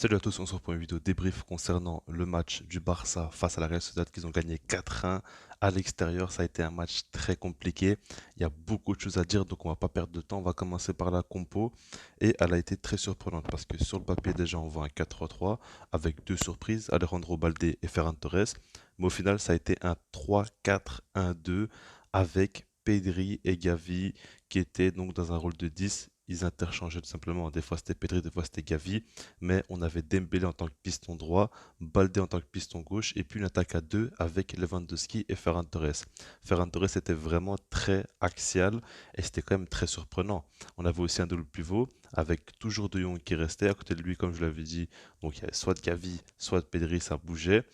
Salut à tous, on se retrouve pour une vidéo débrief concernant le match du Barça face à la Real Sociedad qu'ils ont gagné 4-1 à l'extérieur. Ça a été un match très compliqué. Il y a beaucoup de choses à dire, donc on va pas perdre de temps. On va commencer par la compo et elle a été très surprenante parce que sur le papier déjà on voit un 4-3-3 avec deux surprises, Alejandro Balde et Ferran Torres. Mais au final ça a été un 3-4-1-2 avec Pedri et Gavi qui étaient donc dans un rôle de 10. Ils interchangeaient tout simplement. Des fois c'était Pedri, des fois c'était Gavi, mais on avait Dembélé en tant que piston droit, Baldé en tant que piston gauche, et puis une attaque à deux avec Lewandowski et Ferran Torres. Ferran Torres était vraiment très axial et c'était quand même très surprenant. On avait aussi un double pivot avec toujours De Jong qui restait à côté de lui, comme je l'avais dit. Donc il y avait soit Gavi, soit Pedri, ça bougeait.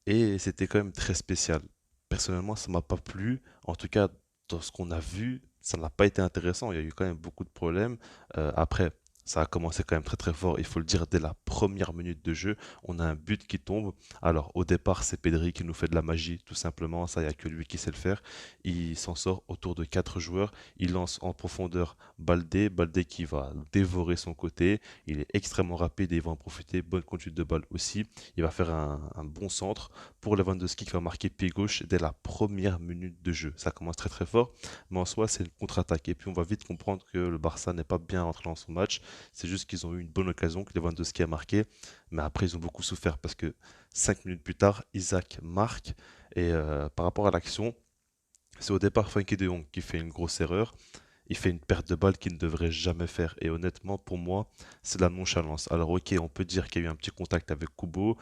Et c'était quand même très spécial. Personnellement, ça m'a pas plu. En tout cas, dans ce qu'on a vu, ça n'a pas été intéressant. Il y a eu quand même beaucoup de problèmes. Après, ça a commencé quand même très très fort. Il faut le dire, dès la première minute de jeu, on a un but qui tombe. Alors, au départ, c'est Pedri qui nous fait de la magie, tout simplement. Ça, il n'y a que lui qui sait le faire. Il s'en sort autour de quatre joueurs. Il lance en profondeur Baldé. Baldé qui va dévorer son côté. Il est extrêmement rapide et il va en profiter. Bonne conduite de balle aussi. Il va faire un bon centre pour Lewandowski qui va marquer pied gauche dès la première minute de jeu. Ça commence très très fort, mais en soi c'est une contre-attaque. Et puis on va vite comprendre que le Barça n'est pas bien rentré dans son match. C'est juste qu'ils ont eu une bonne occasion, que Lewandowski a marqué, mais après ils ont beaucoup souffert parce que 5 minutes plus tard, Isaac marque. Et par rapport à l'action, c'est au départ Frenkie de Jong qui fait une grosse erreur. Il fait une perte de balle qu'il ne devrait jamais faire. Et honnêtement, pour moi, c'est de la nonchalance. Alors ok, on peut dire qu'il y a eu un petit contact avec Kubo.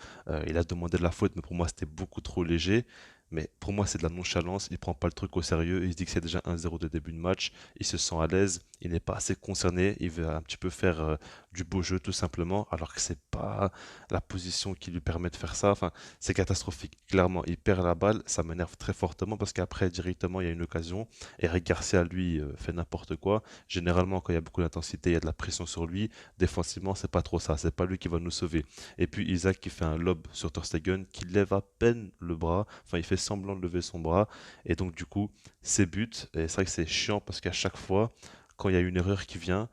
Il a demandé de la faute, mais pour moi, c'était beaucoup trop léger. Mais pour moi, c'est de la nonchalance. Il prend pas le truc au sérieux. Il se dit que c'est déjà 1-0 de début de match. Il se sent à l'aise. Il n'est pas assez concerné. Il veut un petit peu faire du beau jeu tout simplement, alors que c'est pas la position qui lui permet de faire ça. Enfin, c'est catastrophique. Clairement, il perd la balle. Ça m'énerve très fortement parce qu'après, directement, il y a une occasion. Eric Garcia, lui, fait n'importe quoi. Généralement, quand il y a beaucoup d'intensité, il y a de la pression sur lui. Défensivement, c'est pas trop ça. C'est pas lui qui va nous sauver. Et puis Isaac qui fait un lob sur Ter Stegen, qui lève à peine le bras. Enfin, il fait semblant de lever son bras. Et donc, du coup, c'est but. Et c'est vrai que c'est chiant parce qu'à chaque fois, quand il y a une erreur qui vient,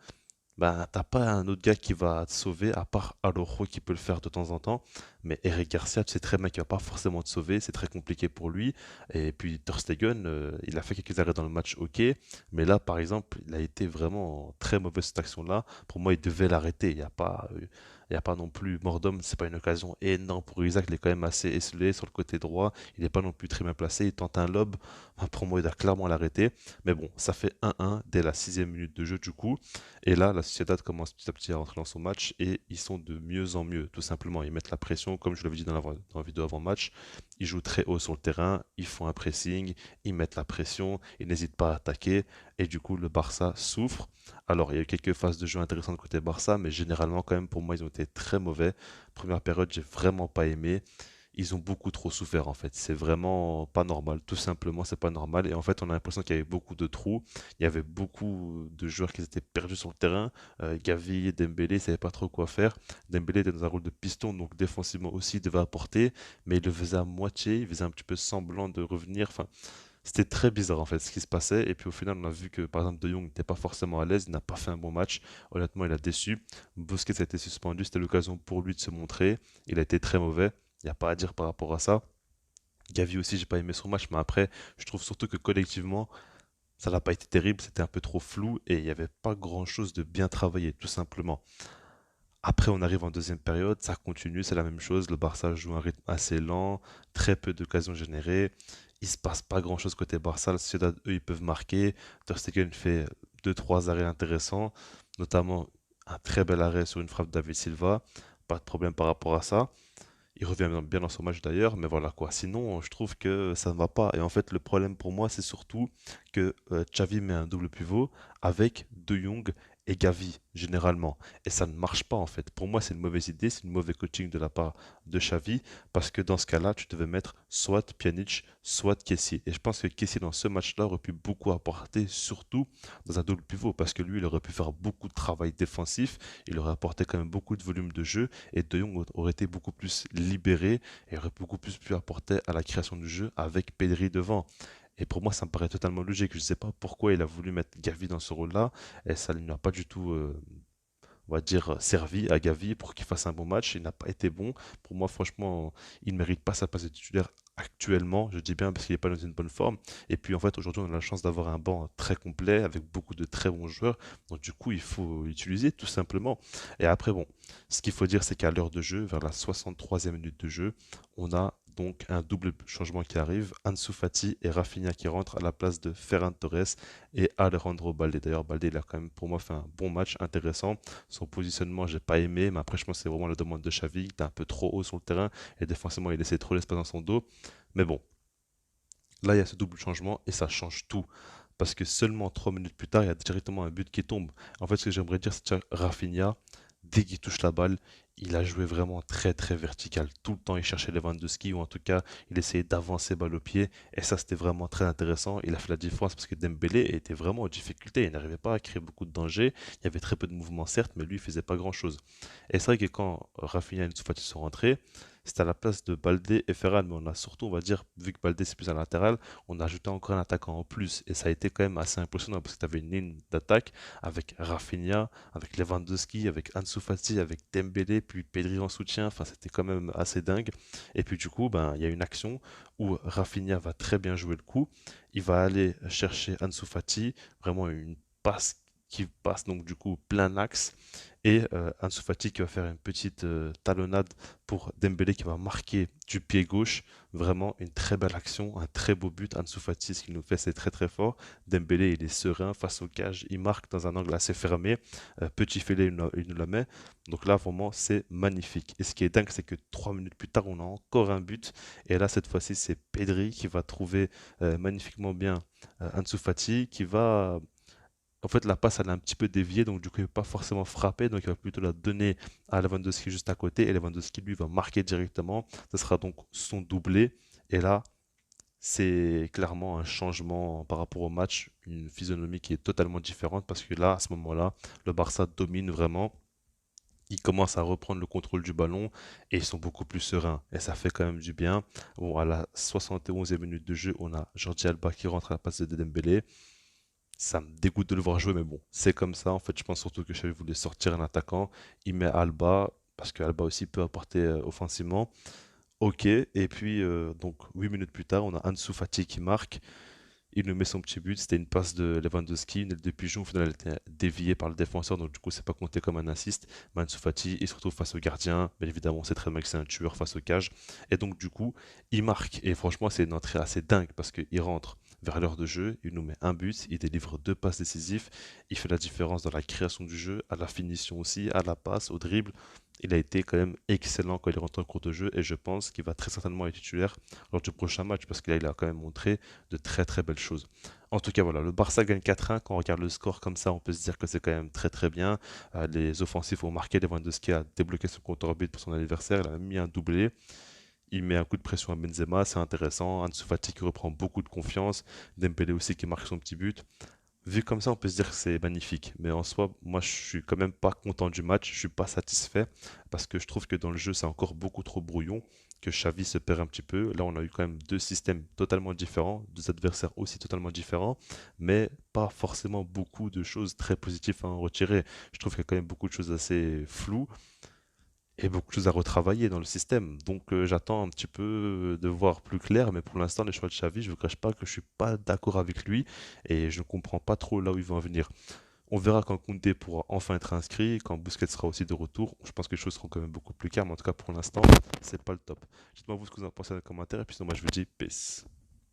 bah, t'as pas un autre gars qui va te sauver, à part Araujo qui peut le faire de temps en temps. Mais Eric Garcia, tu sais très bien qu'il va pas forcément te sauver, c'est très compliqué pour lui. Et puis Ter Stegen, il a fait quelques arrêts dans le match, ok. Mais là, par exemple, il a été vraiment très mauvais cette action-là. Pour moi, il devait l'arrêter. Il y a pas non plus mort d'homme, c'est pas une occasion énorme pour Isaac. Il est quand même assez esselé sur le côté droit. Il n'est pas non plus très bien placé. Il tente un lob. Pour moi, il doit clairement l'arrêter. Mais bon, ça fait 1-1 dès la sixième minute de jeu du coup. Et là, la Sociedad commence petit à petit à rentrer dans son match et ils sont de mieux en mieux, tout simplement. Ils mettent la pression, comme je l'avais dit dans la vidéo avant-match. Ils jouent très haut sur le terrain, ils font un pressing, ils mettent la pression, ils n'hésitent pas à attaquer. Et du coup, le Barça souffre. Alors, il y a eu quelques phases de jeu intéressantes côté Barça, mais généralement, quand même, pour moi, ils ont été très mauvais. Première période, j'ai vraiment pas aimé. Ils ont beaucoup trop souffert en fait. C'est vraiment pas normal. Tout simplement, c'est pas normal. Et en fait, on a l'impression qu'il y avait beaucoup de trous. Il y avait beaucoup de joueurs qui étaient perdus sur le terrain. Gavi, Dembélé, ils savaient pas trop quoi faire. Dembélé était dans un rôle de piston, donc défensivement aussi, il devait apporter, mais il le faisait à moitié. Il faisait un petit peu semblant de revenir. Enfin, c'était très bizarre en fait ce qui se passait. Et puis au final, on a vu que par exemple De Jong n'était pas forcément à l'aise. Il n'a pas fait un bon match. Honnêtement, il a déçu. Busquets a été suspendu. C'était l'occasion pour lui de se montrer. Il a été très mauvais. Il n'y a pas à dire par rapport à ça. Gavi aussi, j'ai pas aimé son match, mais après, je trouve surtout que collectivement, ça n'a pas été terrible, c'était un peu trop flou et il n'y avait pas grand-chose de bien travaillé, tout simplement. Après, on arrive en deuxième période, ça continue, c'est la même chose. Le Barça joue un rythme assez lent, très peu d'occasions générées. Il se passe pas grand-chose côté Barça. La Sociedad, eux, ils peuvent marquer. Ter Stegen fait deux, trois arrêts intéressants, notamment un très bel arrêt sur une frappe de David Silva. Pas de problème par rapport à ça. Il revient bien dans son match d'ailleurs, mais voilà quoi. Sinon, je trouve que ça ne va pas. Et en fait, le problème pour moi, c'est surtout que Xavi met un double pivot avec De Jong et Gavi, généralement. Et ça ne marche pas en fait. Pour moi, c'est une mauvaise idée, c'est une mauvaise coaching de la part de Xavi, parce que dans ce cas-là, tu devais mettre soit Pjanic, soit Kessie. Et je pense que Kessie, dans ce match-là, aurait pu beaucoup apporter, surtout dans un double pivot, parce que lui, il aurait pu faire beaucoup de travail défensif, il aurait apporté quand même beaucoup de volume de jeu, et De Jong aurait été beaucoup plus libéré et aurait beaucoup plus pu apporter à la création du jeu avec Pedri devant. Et pour moi, ça me paraît totalement logique. Je ne sais pas pourquoi il a voulu mettre Gavi dans ce rôle-là, et ça ne lui a pas du tout on va dire, servi à Gavi pour qu'il fasse un bon match. Il n'a pas été bon. Pour moi, franchement, il ne mérite pas sa place de titulaire actuellement. Je dis bien parce qu'il n'est pas dans une bonne forme. Et puis, en fait, aujourd'hui, on a la chance d'avoir un banc très complet avec beaucoup de très bons joueurs. Donc, du coup, il faut l'utiliser tout simplement. Et après, bon, ce qu'il faut dire, c'est qu'à l'heure de jeu, vers la 63e minute de jeu, on a donc un double changement qui arrive. Ansu Fati et Rafinha qui rentrent à la place de Ferran Torres et Alejandro Balde. D'ailleurs, Balde, il a quand même pour moi fait un bon match intéressant. Son positionnement, j'ai pas aimé, mais après, je pense que c'est vraiment la demande de Xavi. Il était un peu trop haut sur le terrain et défensivement, il laissait trop l'espace dans son dos. Mais bon, là, il y a ce double changement et ça change tout. Parce que seulement 3 minutes plus tard, il y a directement un but qui tombe. En fait, ce que j'aimerais dire, c'est que Rafinha, dès qu'il touche la balle, il a joué vraiment très très vertical. Tout le temps, il cherchait Lewandowski ou en tout cas, il essayait d'avancer balle au pied. Et ça, c'était vraiment très intéressant. Il a fait la différence parce que Dembélé était vraiment en difficulté. Il n'arrivait pas à créer beaucoup de danger. Il y avait très peu de mouvements, certes, mais lui, il faisait pas grand-chose. Et c'est vrai que quand Rafinha et Ansu Fati sont rentrés, c'était à la place de Baldé et Ferran. Mais on a surtout, on va dire, vu que Baldé c'est plus un latéral, on a ajouté encore un attaquant en plus. Et ça a été quand même assez impressionnant parce que tu avais une ligne d'attaque avec Rafinha, avec Lewandowski, avec Ansu Fati, avec Dembélé, puis Pedri en soutien. Enfin, c'était quand même assez dingue. Et puis du coup, ben, il y a une action où Rafinha va très bien jouer le coup. Il va aller chercher Ansu Fati, vraiment une passe qui passe donc du coup plein axe et Ansu Fati qui va faire une petite talonnade pour Dembélé qui va marquer du pied gauche. Vraiment une très belle action, un très beau but. Ansu Fati, ce qu'il nous fait, c'est très très fort. Dembélé, il est serein face au cage. Il marque dans un angle assez fermé. Petit filet, il nous la met. Donc là, vraiment, c'est magnifique. Et ce qui est dingue, c'est que 3 minutes plus tard, on a encore un but. Et là, cette fois-ci, c'est Pedri qui va trouver magnifiquement bien Ansu Fati, qui va en fait, la passe, elle est un petit peu déviée, donc du coup, il ne peut pas forcément frapper, donc il va plutôt la donner à Lewandowski juste à côté, et Lewandowski, lui, va marquer directement. Ce sera donc son doublé, et là, c'est clairement un changement par rapport au match, une physionomie qui est totalement différente, parce que là, à ce moment-là, le Barça domine vraiment. Ils commencent à reprendre le contrôle du ballon et ils sont beaucoup plus sereins. Et ça fait quand même du bien. Bon, à la 71e minute de jeu, on a Jordi Alba qui rentre à la place de Dembélé. Ça me dégoûte de le voir jouer, mais bon, c'est comme ça. En fait, je pense surtout que Xavi voulait sortir un attaquant. Il met Alba, parce que Alba aussi peut apporter offensivement. Ok, et puis donc 8 minutes plus tard, on a Ansu Fati qui marque. Il nous met son petit but. C'était une passe de Lewandowski, une aile de pigeon. Au final, elle était déviée par le défenseur, donc du coup, c'est pas compté comme un assist. Mais Ansu Fati, il se retrouve face au gardien. Bien évidemment, on sait très bien que c'est un tueur face au cage. Et donc, du coup, il marque. Et franchement, c'est une entrée assez dingue parce qu'il rentre vers l'heure de jeu, il nous met un but, il délivre deux passes décisives, il fait la différence dans la création du jeu, à la finition aussi, à la passe, au dribble. Il a été quand même excellent quand il est rentré en cours de jeu et je pense qu'il va très certainement être titulaire lors du prochain match parce qu'il a quand même montré de très très belles choses. En tout cas, voilà, le Barça gagne 4-1. Quand on regarde le score comme ça, on peut se dire que c'est quand même très très bien. Les offensifs ont marqué. Lewandowski a débloqué son compteur but pour son anniversaire. Il a mis un doublé. Il met un coup de pression à Benzema, c'est intéressant. Ansu Fati qui reprend beaucoup de confiance. Dembélé aussi qui marque son petit but. Vu comme ça, on peut se dire que c'est magnifique. Mais en soi, moi, je suis quand même pas content du match. Je suis pas satisfait parce que je trouve que dans le jeu, c'est encore beaucoup trop brouillon, que Xavi se perd un petit peu. Là, on a eu quand même deux systèmes totalement différents, deux adversaires aussi totalement différents, mais pas forcément beaucoup de choses très positives à en retirer. Je trouve qu'il y a quand même beaucoup de choses assez floues et beaucoup de choses à retravailler dans le système. Donc j'attends un petit peu de voir plus clair, mais pour l'instant, les choix de Xavi, je ne vous cache pas que je suis pas d'accord avec lui et je ne comprends pas trop là où il va en venir. On verra quand Koundé pourra enfin être inscrit, quand Busquets sera aussi de retour. Je pense que les choses seront quand même beaucoup plus calmes. En tout cas, pour l'instant, c'est pas le top. Dites-moi vous ce que vous en pensez dans les commentaires et puis sinon, moi je vous dis peace.